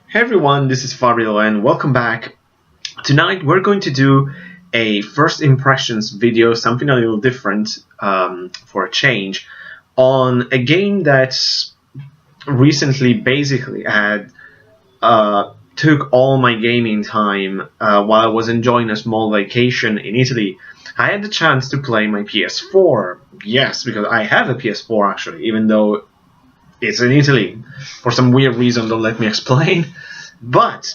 Hey everyone, this is Fabio and welcome back. Tonight we're going to do a first impressions video, something a little different for a change, on a game that recently basically had took all my gaming time while I was enjoying a small vacation in Italy. I had the chance to play my PS4. Yes, because I have a PS4 actually, even though it's in Italy. For some weird reason, don't let me explain. But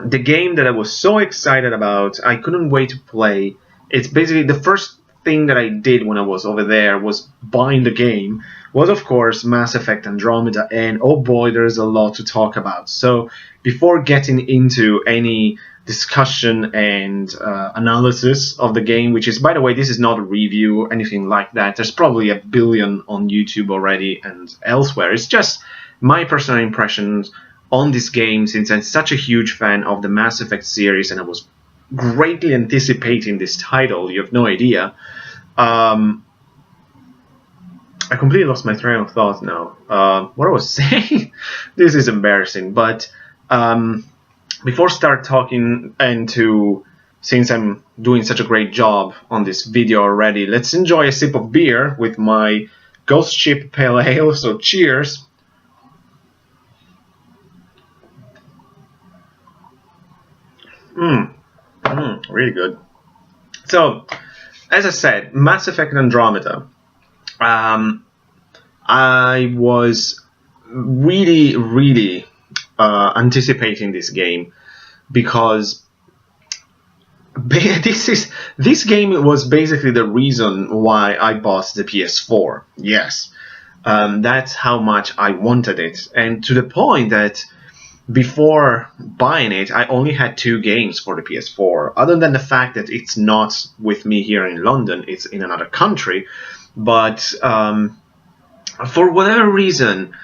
the game that I was so excited about, I couldn't wait to play. It's basically the first thing that I did when I was over there was buying the game, was of course Mass Effect Andromeda, and oh boy, there's a lot to talk about. So before getting into any discussion and analysis of the game, which is, by the way, this is not a review, anything like that. There's probably a billion on YouTube already and elsewhere. It's just my personal impressions on this game, since I'm such a huge fan of the Mass Effect series and I was greatly anticipating this title. You have no idea. I completely lost my train of thought now. What I was saying? This is embarrassing. But before start talking, since I'm doing such a great job on this video already, let's enjoy a sip of beer with my Ghost Ship Pale Ale. So cheers. Really good. So, as I said, Mass Effect Andromeda. I was really anticipating this game because this game was basically the reason why I bought the PS4. Yes, that's how much I wanted it, and to the point that before buying it, I only had 2 games for the PS4, other than the fact that it's not with me here in London, it's in another country. But for whatever reason,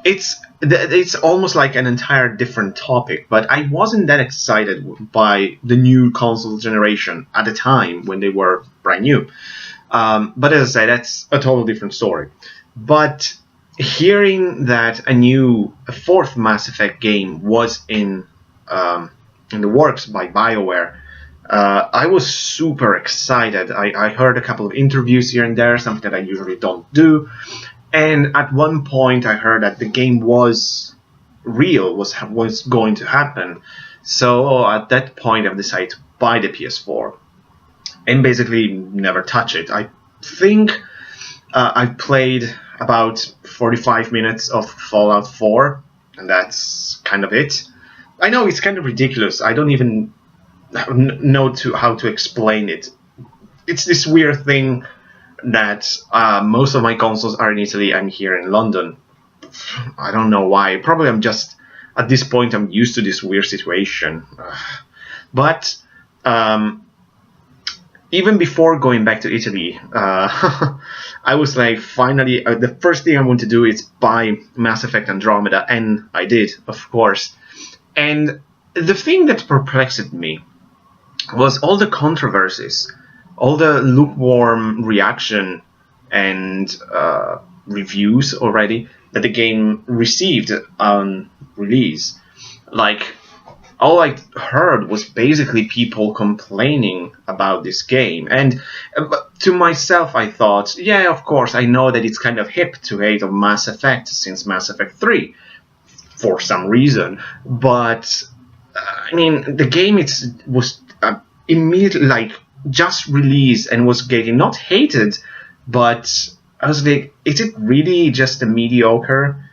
it's almost like an entire different topic, but I wasn't that excited by the new console generation at the time when they were brand new. But as I said, that's a total different story. But hearing that a 4th Mass Effect game was in the works by BioWare, I was super excited. I heard a couple of interviews here and there, something that I usually don't do. And at one point I heard that the game was real, was going to happen. So at that point I've decided to buy the PS4 and basically never touch it. I think I've played about 45 minutes of Fallout 4, and that's kind of it. I know it's kind of ridiculous. I don't even know how to explain it. It's this weird thing that most of my consoles are in Italy. I'm here in London. I don't know why. Probably I'm just, at this point, I'm used to this weird situation. But even before going back to Italy, I was like, finally, the first thing I want to do is buy Mass Effect Andromeda, and I did, of course. And the thing that perplexed me was all the controversies, all the lukewarm reaction and reviews already that the game received on release. Like, all I heard was basically people complaining about this game. And to myself, I thought, yeah, of course, I know that it's kind of hip to hate on Mass Effect since Mass Effect 3 for some reason. But, I mean, the game was immediately, like, just released and was getting not hated, but I was like, is it really just a mediocre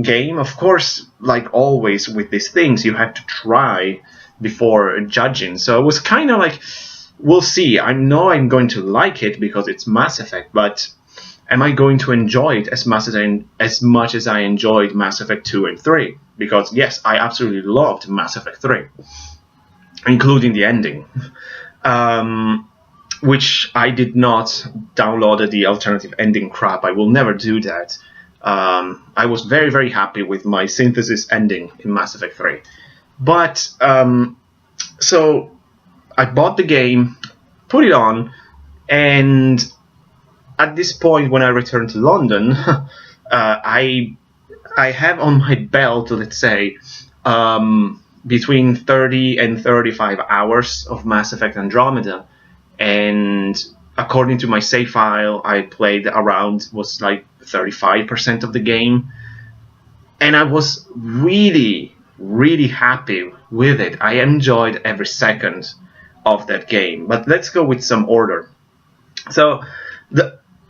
game? Of course, like always with these things, you have to try before judging. So it was kind of like, we'll see. I know I'm going to like it because it's Mass Effect, but am I going to enjoy it as much as I enjoyed Mass Effect 2 and 3? Because yes, I absolutely loved Mass Effect 3, including the ending. Which I did not download the alternative ending crap. I will never do that. I was very happy with my synthesis ending in Mass Effect 3. But, so I bought the game, put it on, and at this point when I returned to London, I I have on my belt, let's say, between 30 and 35 hours of Mass Effect Andromeda, and according to my save file, I played around, was like 35% of the game, and I was really, really happy with it. I enjoyed every second of that game. But let's go with some order. So,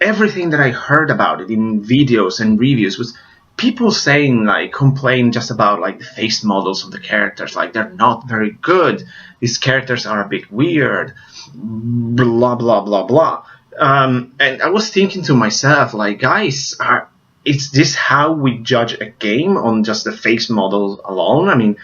everything that I heard about it in videos and reviews was people saying, like, complain just about like the face models of the characters, like they're not very good. These characters are a bit weird, blah blah blah blah. And I was thinking to myself, like, guys, is this how we judge a game, on just the face model alone? I mean,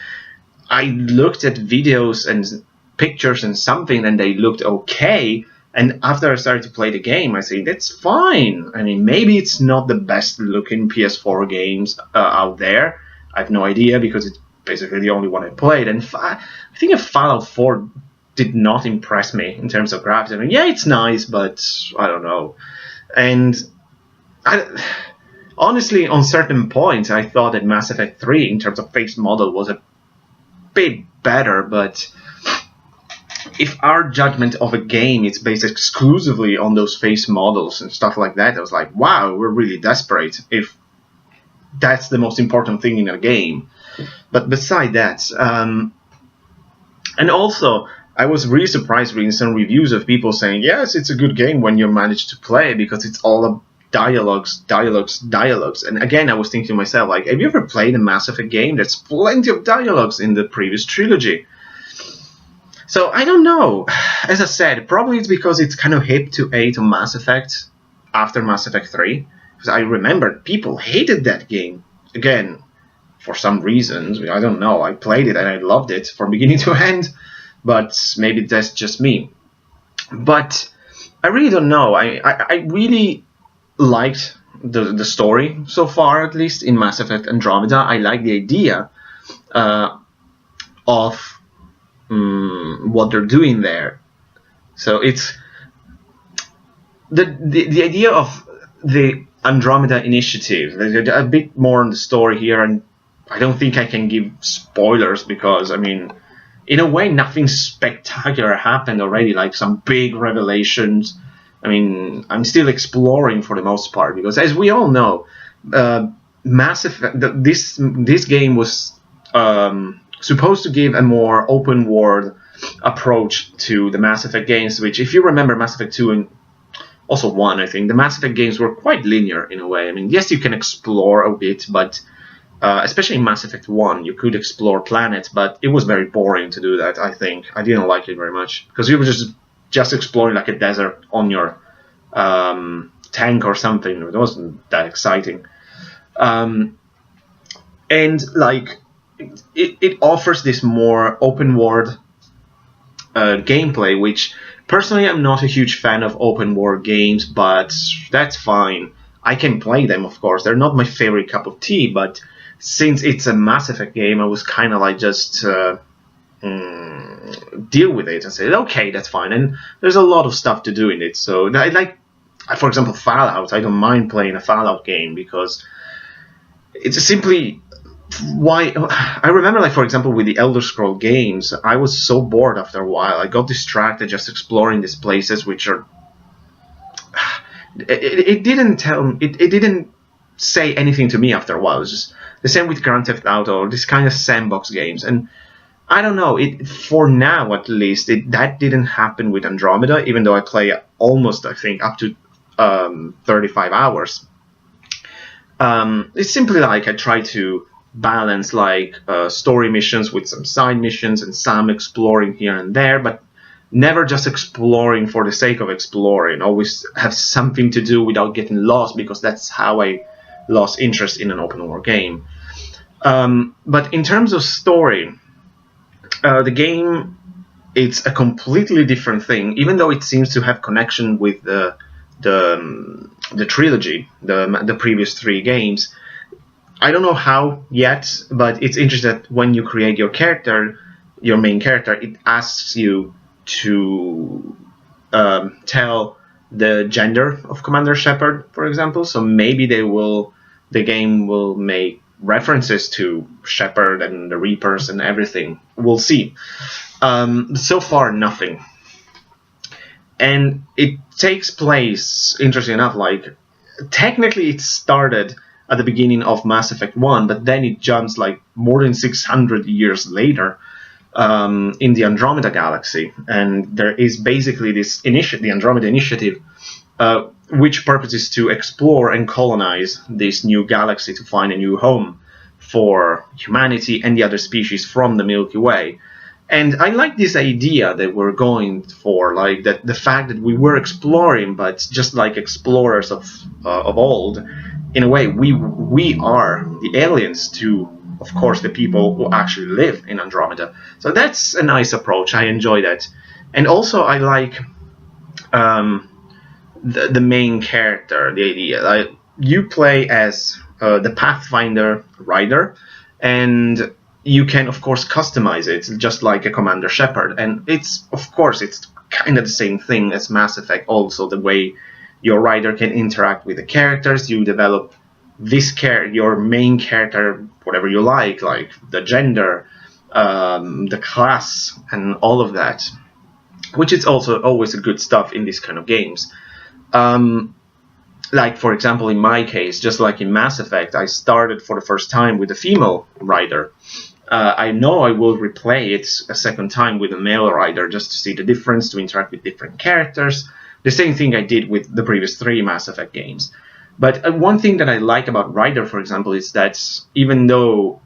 I looked at videos and pictures and something, and they looked okay. And after I started to play the game, I say, that's fine. I mean, maybe it's not the best looking PS4 games out there. I have no idea, because it's basically the only one I played. And I think Fallout 4 did not impress me in terms of graphics. I mean, yeah, it's nice, but I don't know. And honestly, on certain points, I thought that Mass Effect 3, in terms of face model, was a bit better, but if our judgment of a game is based exclusively on those face models and stuff like that, I was like, wow, we're really desperate if that's the most important thing in a game. But beside that, and also, I was really surprised reading some reviews of people saying, yes, it's a good game when you manage to play, because it's all dialogues. And again, I was thinking to myself, like, have you ever played a Mass Effect game? There's plenty of dialogues in the previous trilogy. So I don't know. As I said, probably it's because it's kind of hip to Mass Effect after Mass Effect 3. Because I remember people hated that game. Again, for some reasons, I don't know. I played it and I loved it from beginning to end. But maybe that's just me. But I really don't know. I really liked the story so far, at least in Mass Effect Andromeda. I like the idea of what they're doing there. So it's the idea of the Andromeda initiative. A bit more on the story here, and I don't think I can give spoilers, because I mean, in a way, nothing spectacular happened already, like some big revelations. I mean, I'm still exploring for the most part, because as we all know, Mass Effect, this game was supposed to give a more open world approach to the Mass Effect games, which, if you remember Mass Effect 2 and also 1, I think, the Mass Effect games were quite linear in a way. I mean, yes, you can explore a bit, but especially in Mass Effect 1, you could explore planets, but it was very boring to do that, I think. I didn't like it very much, because you were just exploring like a desert on your tank or something. It wasn't that exciting. And like, it offers this more open world gameplay, which personally I'm not a huge fan of open world games, but that's fine. I can play them, of course. They're not my favorite cup of tea, but since it's a Mass Effect game, I was kind of like just deal with it and say, okay, that's fine. And there's a lot of stuff to do in it. So like, for example, Fallout. I don't mind playing a Fallout game, because it's simply why. I remember, like, for example, with the Elder Scroll games, I was so bored after a while. I got distracted just exploring these places, which are. It didn't say anything to me after a while. It was just the same with Grand Theft Auto, or this kind of sandbox games. And I don't know, for now at least, that didn't happen with Andromeda, even though I play almost, I think, up to 35 hours. It's simply like I try to balance like story missions with some side missions and some exploring here and there, but never just exploring for the sake of exploring. Always have something to do without getting lost, because that's how I lost interest in an open world game. But in terms of story, the game, it's a completely different thing, even though it seems to have connection with the trilogy, the previous 3 games. I don't know how yet, but it's interesting that when you create your character, your main character, it asks you to tell the gender of Commander Shepard, for example. So maybe the game will make references to Shepard and the Reapers and everything. We'll see. So far, nothing. And it takes place, interesting enough, like, technically it started at the beginning of Mass Effect 1, but then it jumps like more than 600 years later in the Andromeda galaxy. And there is basically this initiative, the Andromeda Initiative, which purpose is to explore and colonize this new galaxy to find a new home for humanity and the other species from the Milky Way. And I like this idea that we're going for, like that the fact that we were exploring, but just like explorers of old, in a way we are the aliens to, of course, the people who actually live in Andromeda. So that's a nice approach. I enjoy that, and also I like the main character, the idea. Like, you play as the Pathfinder Ryder, and you can, of course, customize it just like a Commander Shepard. And it's, of course, it's kind of the same thing as Mass Effect. Also, the way your Ryder can interact with the characters, you develop this your main character, whatever you like the gender, the class, and all of that, which is also always a good stuff in these kind of games. Like, for example, in my case, just like in Mass Effect, I started for the first time with a female Ryder. I know I will replay it a second time with a male Ryder just to see the difference, to interact with different characters. The same thing I did with the previous 3 Mass Effect games. But one thing that I like about Ryder, for example, is that even though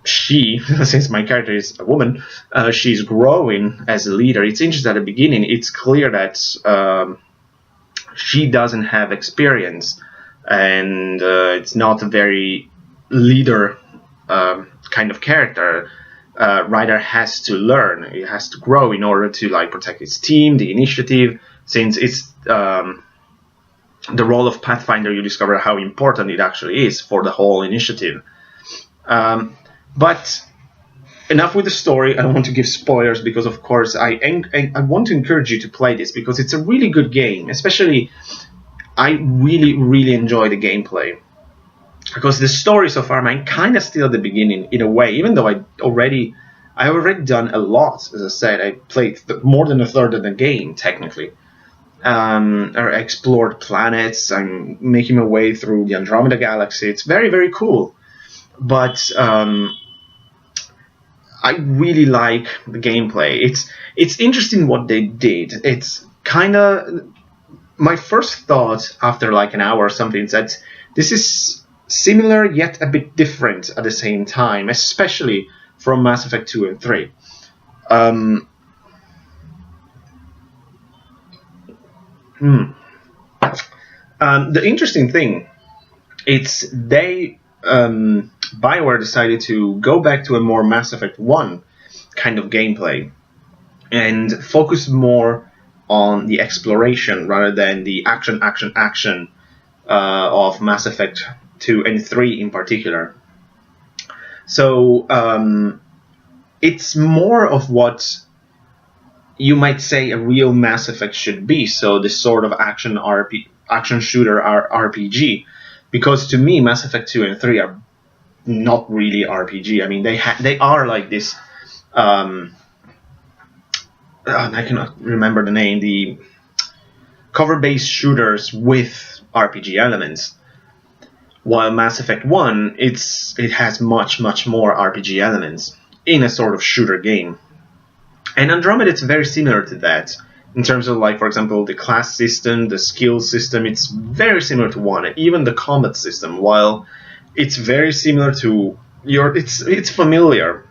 she, since my character is a woman, she's growing as a leader. It's interesting, at the beginning, it's clear that she doesn't have experience, and it's not a very leader kind of character. Ryder has to learn, he has to grow in order to protect his team, the initiative, since it's the role of Pathfinder. You discover how important it actually is for the whole initiative. But enough with the story. I don't want to give spoilers because, of course, I want to encourage you to play this because it's a really good game. Especially, I really enjoy the gameplay. Because the story so far, I'm kind of still at the beginning in a way, even though I've already done a lot. As I said, I played more than a third of the game, technically. Or explored planets. I'm making my way through the Andromeda galaxy. It's very cool. But I really like the gameplay. It's interesting what they did. It's kind of, my first thought after an hour or something is that this is similar yet a bit different at the same time, especially from Mass Effect 2 and 3. The interesting thing, it's BioWare decided to go back to a more Mass Effect 1 kind of gameplay and focus more on the exploration rather than the action of Mass Effect 2 and 3 in particular. So it's more of what you might say a real Mass Effect should be. So this sort of action shooter RPG, because to me Mass Effect 2 and 3 are not really RPG. I mean, they are like this. I cannot remember the name. The cover-based shooters with RPG elements. While Mass Effect 1, it has much more RPG elements in a sort of shooter game. And Andromeda, it's very similar to that in terms of, for example, the class system, the skill system. It's very similar to 1, and even the combat system. While it's very similar to it's familiar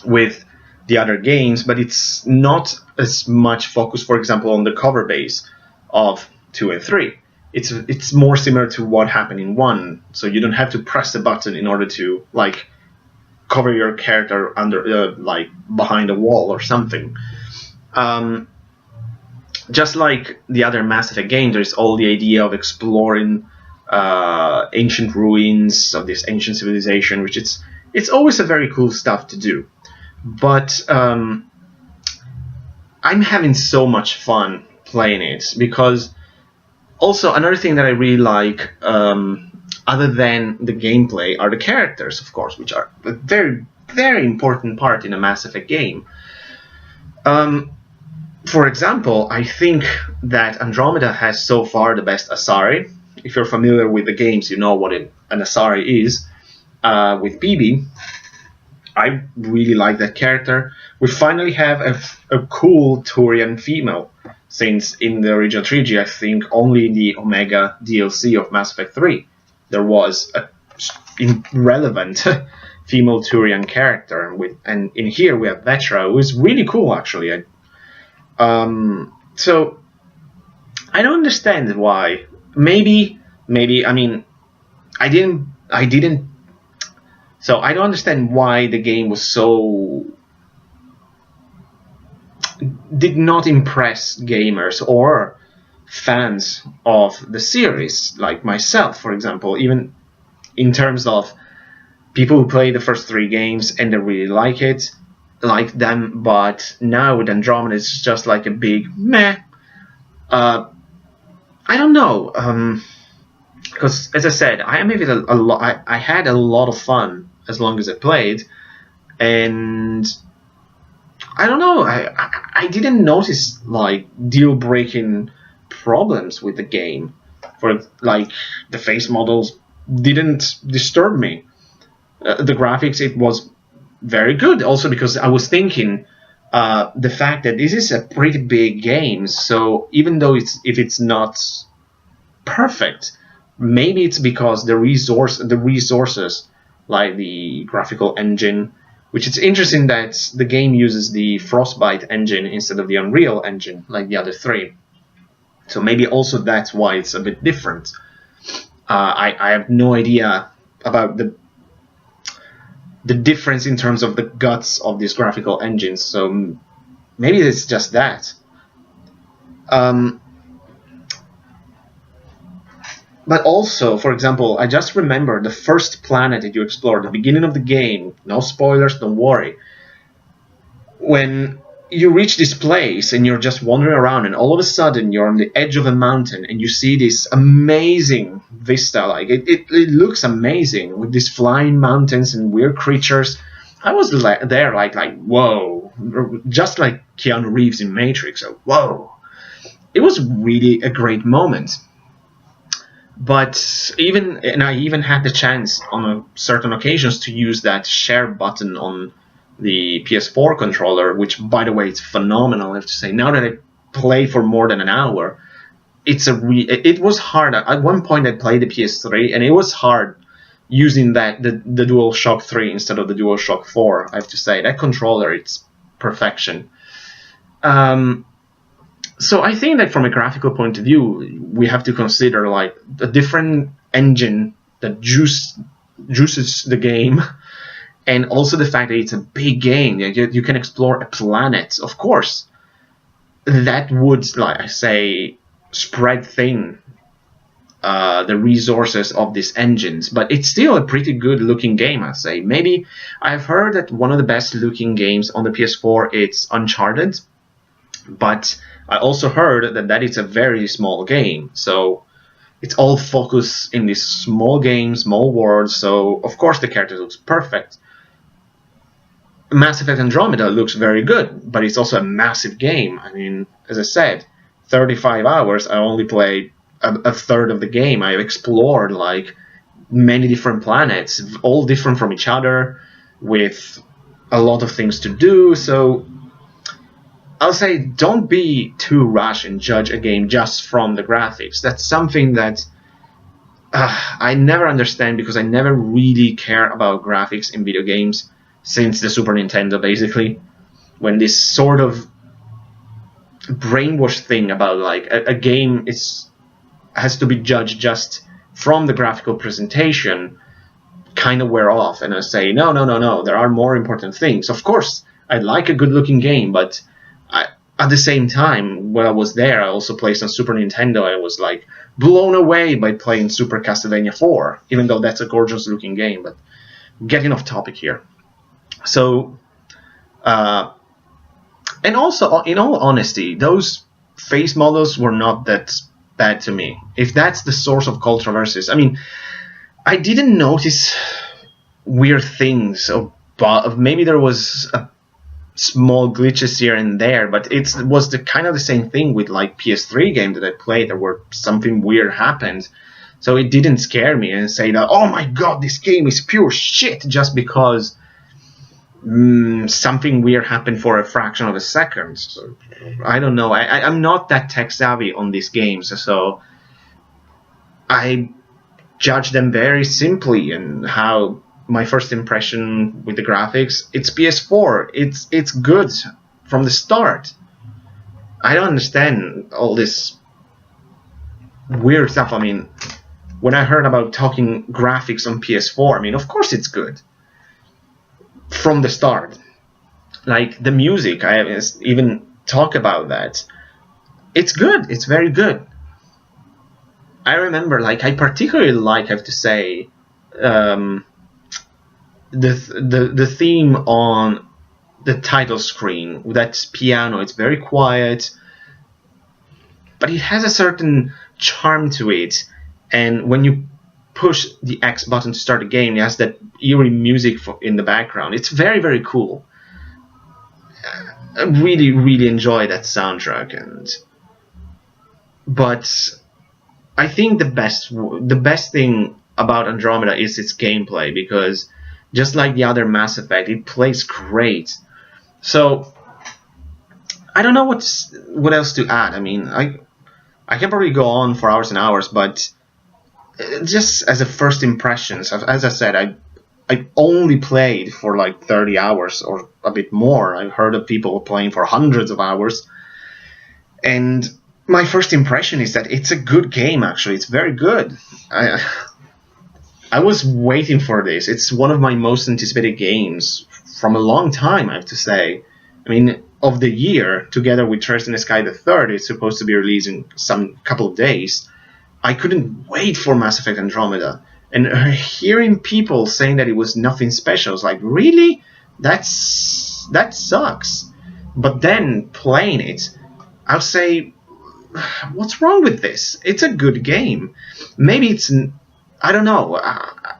with the other games, but it's not as much focused, for example, on the cover base of 2 and 3. It's more similar to what happened in 1, so you don't have to press a button in order to cover your character under behind a wall or something. Just like the other Mass Effect game, there's all the idea of exploring ancient ruins of this ancient civilization, which it's always a very cool stuff to do. But I'm having so much fun playing it, because also another thing that I really like other than the gameplay, are the characters, of course, which are a very, very important part in a Mass Effect game. For example, I think that Andromeda has so far the best Asari. If you're familiar with the games, you know what an Asari is. With PB, I really like that character. We finally have a cool Turian female, since in the original trilogy, I think only in the Omega DLC of Mass Effect 3 there was a irrelevant female Turian character. And in here we have Vetra, who is really cool actually. So I don't understand why. Maybe I mean I didn't. So I don't understand why the game was so did not impress gamers or fans of the series, like myself, for example. Even in terms of people who play the first 3 games and they really like them, but now with Andromeda it's just like a big meh. I don't know, because as I said, I am with a lot. I had a lot of fun as long as I played, and I don't know. I didn't notice like deal-breaking problems with the game. For like the face models didn't disturb me. The graphics, it was very good. Also because I was thinking the fact that this is a pretty big game, so even though if it's not perfect, maybe it's because the resources like the graphical engine, which it's interesting that the game uses the Frostbite engine instead of the Unreal engine like the other 3. So maybe also that's why it's a bit different. I have no idea about the difference in terms of the guts of these graphical engines, so maybe it's just that. But also, for example, I just remember the first planet that you explore, the beginning of the game, no spoilers, don't worry. When you reach this place and you're just wandering around and all of a sudden you're on the edge of a mountain and you see this amazing vista, like it looks amazing with these flying mountains and weird creatures. I was there like whoa, just like Keanu Reeves in Matrix, so whoa. It was really a great moment. But I even had the chance on certain occasions to use that share button on the PS4 controller, which, by the way, it's phenomenal. I have to say, now that I play for more than an hour, it was hard. At one point, I played the PS3, and it was hard using the DualShock 3 instead of the DualShock 4. I have to say, that controller, it's perfection. So I think that from a graphical point of view, we have to consider like a different engine that juices the game, and also the fact that it's a big game. You can explore a planet, of course. That would, like I say, spread thin the resources of these engines, but it's still a pretty good looking game, I say. Maybe I've heard that one of the best looking games on the PS4 it's Uncharted, but I also heard that it's a very small game, so it's all focused in this small game, small world, so of course the character looks perfect. Mass Effect Andromeda looks very good, but it's also a massive game. I mean, as I said, 35 hours, I only played a third of the game. I've explored like many different planets, all different from each other, with a lot of things to do, so I'll say don't be too rash and judge a game just from the graphics. That's something that I never understand, because I never really care about graphics in video games since the Super Nintendo, basically. When this sort of brainwash thing about like a game has to be judged just from the graphical presentation kind of wear off, and I say no, there are more important things. Of course, I like a good looking game, but at the same time, when I was there, I also played on Super Nintendo. I was like blown away by playing Super Castlevania 4, even though that's a gorgeous looking game. But getting off topic here. So, and also, in all honesty, those face models were not that bad to me. If that's the source of controversies, I mean, I didn't notice weird things, or maybe there was a small glitches here and there, but it was the kind of the same thing with like PS3 game that I played, where something weird happened. So it didn't scare me and say that, oh my god, this game is pure shit, just because something weird happened for a fraction of a second. So, I don't know. I'm not that tech savvy on these games, so I judge them very simply. And how my first impression with the graphics, it's PS4. It's good from the start. I don't understand all this weird stuff. I mean, when I heard about talking graphics on PS4, I mean, of course it's good from the start. Like the music, I even talk about that. It's good. It's very good. I remember, like, I particularly like, I have to say, the theme on the title screen. That piano, it's very quiet, but it has a certain charm to it. And when you push the X button to start the game, it has that eerie music in the background. It's very, very cool. I really, really enjoy that soundtrack. But I think the best thing about Andromeda is its gameplay, because just like the other Mass Effect, it plays great. So I don't know what else to add. I mean, I can probably go on for hours and hours, but just as a first impressions, as I said, I only played for like 30 hours or a bit more. I've heard of people playing for hundreds of hours, and my first impression is that it's a good game. Actually, it's very good. I was waiting for this. It's one of my most anticipated games from a long time, I have to say. I mean, of the year, together with Trails in the Sky the Third, it's supposed to be released in some couple of days. I couldn't wait for Mass Effect Andromeda. And hearing people saying that it was nothing special, I was like, really? That sucks. But then playing it, I'll say, what's wrong with this? It's a good game. Maybe it's, I don't know.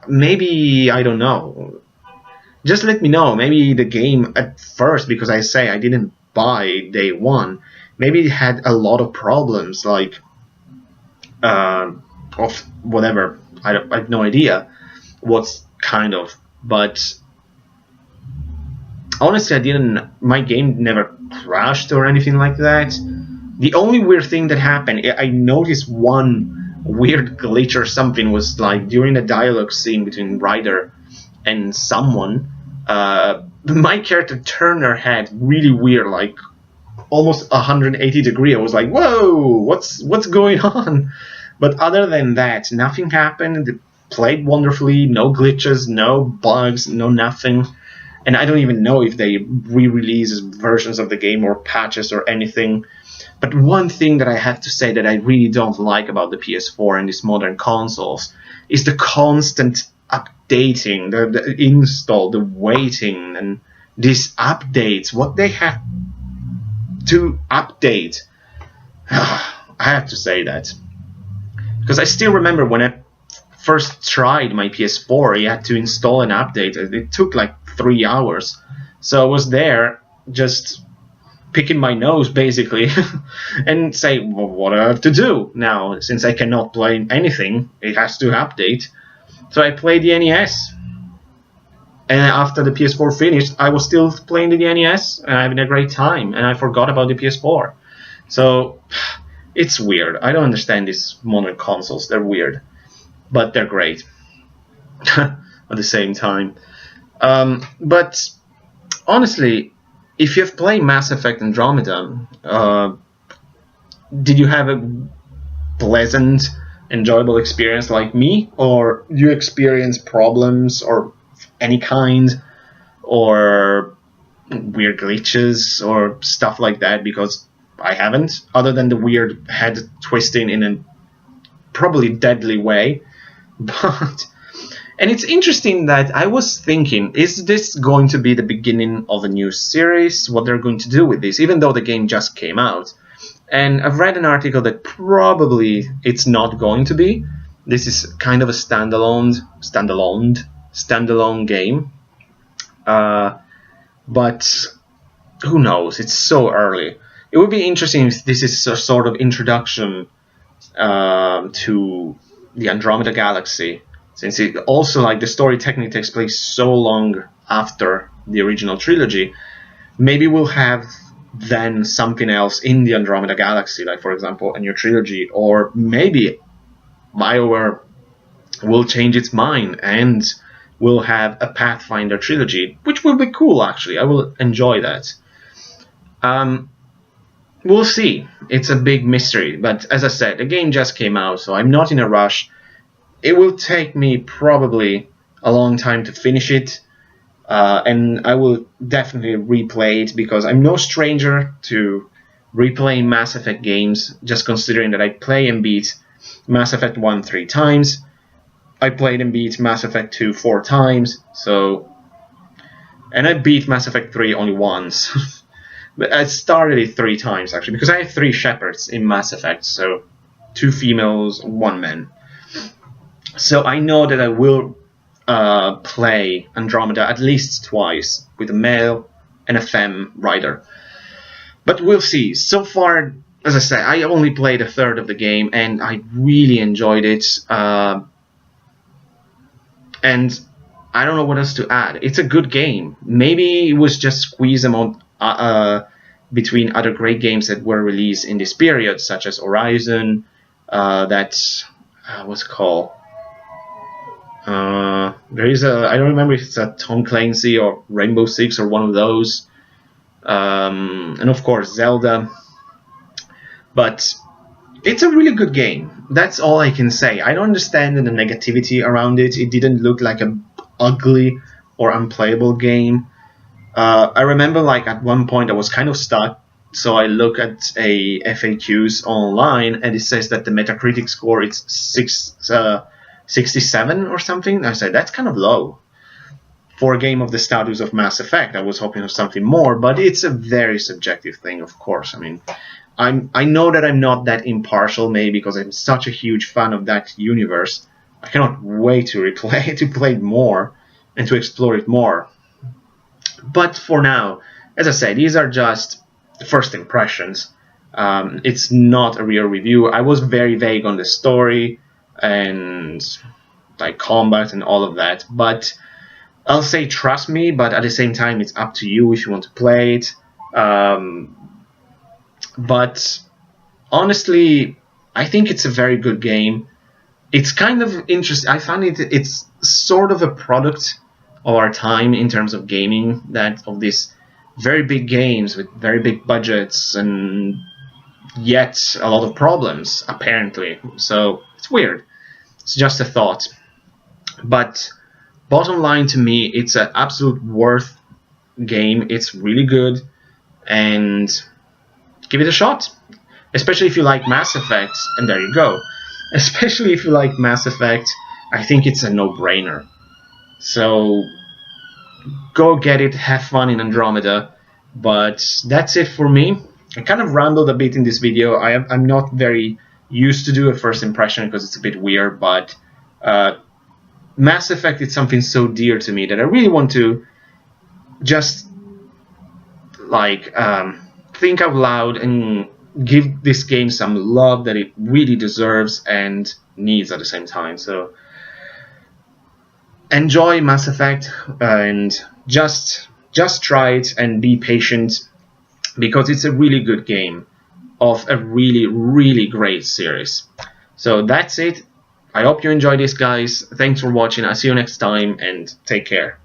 Maybe, I don't know. Just let me know. Maybe the game at first, because I say I didn't buy day one, maybe it had a lot of problems, like of whatever. I have no idea what's kind of, but honestly, my game never crashed or anything like that. The only weird thing that happened, I noticed one weird glitch or something, was like during the dialogue scene between Ryder and someone, my character turned her head really weird, like almost 180 degrees. I was like, whoa, what's going on? But other than that, nothing happened. It played wonderfully, no glitches, no bugs, no nothing. And I don't even know if they re-release versions of the game or patches or anything. But one thing that I have to say that I really don't like about the PS4 and these modern consoles is the constant updating, the install, the waiting, and these updates, what they have to update. I have to say that. Because I still remember when I first tried my PS4, you had to install an update. It took like 3 hours. So I was there just picking my nose, basically, and say, well, what do I have to do now? Since I cannot play anything, it has to update. So I played the NES. And after the PS4 finished, I was still playing the NES and having a great time. And I forgot about the PS4. So it's weird. I don't understand these modern consoles. They're weird. But they're great at the same time. But honestly, if you've played Mass Effect Andromeda, did you have a pleasant, enjoyable experience like me? Or do you experience problems or any kind? Or weird glitches or stuff like that? Because I haven't, other than the weird head twisting in a probably deadly way. But and it's interesting that I was thinking, is this going to be the beginning of a new series? What they're going to do with this, even though the game just came out. And I've read an article that probably it's not going to be. This is kind of a standalone game. But who knows? It's so early. It would be interesting if this is a sort of introduction to the Andromeda Galaxy, since it also, like, the story technically takes place so long after the original trilogy. Maybe we'll have then something else in the Andromeda Galaxy, like, for example, a new trilogy, or maybe BioWare will change its mind and will have a Pathfinder trilogy, which will be cool, actually. I will enjoy that. We'll see. It's a big mystery, but as I said, the game just came out, so I'm not in a rush. It will take me probably a long time to finish it, and I will definitely replay it, because I'm no stranger to replaying Mass Effect games, just considering that I play and beat Mass Effect 1 3 times. I played and beat Mass Effect 2 4 times, and I beat Mass Effect 3 only once. But I started it 3 times, actually, because I have 3 Shepards in Mass Effect, so 2 females, 1 man. So I know that I will play Andromeda at least twice, with a male and a femme rider. But we'll see. So far, as I said, I only played a third of the game, and I really enjoyed it. And I don't know what else to add. It's a good game. Maybe it was just squeezed among between other great games that were released in this period, such as Horizon, what's it called? There is I don't remember if it's a Tom Clancy or Rainbow Six or one of those, and of course Zelda. But it's a really good game. That's all I can say. I don't understand the negativity around it. It didn't look like an ugly or unplayable game. I remember, like, at one point I was kind of stuck, so I look at a FAQs online, and it says that the Metacritic score is 67 or something. I said, that's kind of low for a game of the status of Mass Effect. I was hoping for something more, but it's a very subjective thing, of course. I mean, I know that I'm not that impartial, maybe because I'm such a huge fan of that universe. I cannot wait to play it more and to explore it more. But for now, as I said, these are just first impressions. It's not a real review. I was very vague on the story and, like, combat and all of that. But I'll say trust me, but at the same time, it's up to you if you want to play it. But honestly, I think it's a very good game. It's kind of interesting. I find it's sort of a product of our time in terms of gaming, that of these very big games with very big budgets and yet a lot of problems, apparently. So it's weird. It's just a thought. But bottom line, to me, it's an absolute worth game. It's really good, and give it a shot. Especially if you like Mass Effect, and there you go. Especially if you like Mass Effect, I think it's a no-brainer. So go get it, have fun in Andromeda. But that's it for me. I kind of rambled a bit in this video. I'm not very used to do a first impression because it's a bit weird, but Mass Effect is something so dear to me that I really want to just, like, think out loud and give this game some love that it really deserves and needs at the same time. So enjoy Mass Effect, and just try it and be patient, because it's a really good game of a really, really great series. So that's it. I hope you enjoyed this, guys. Thanks for watching. I'll see you next time, and take care.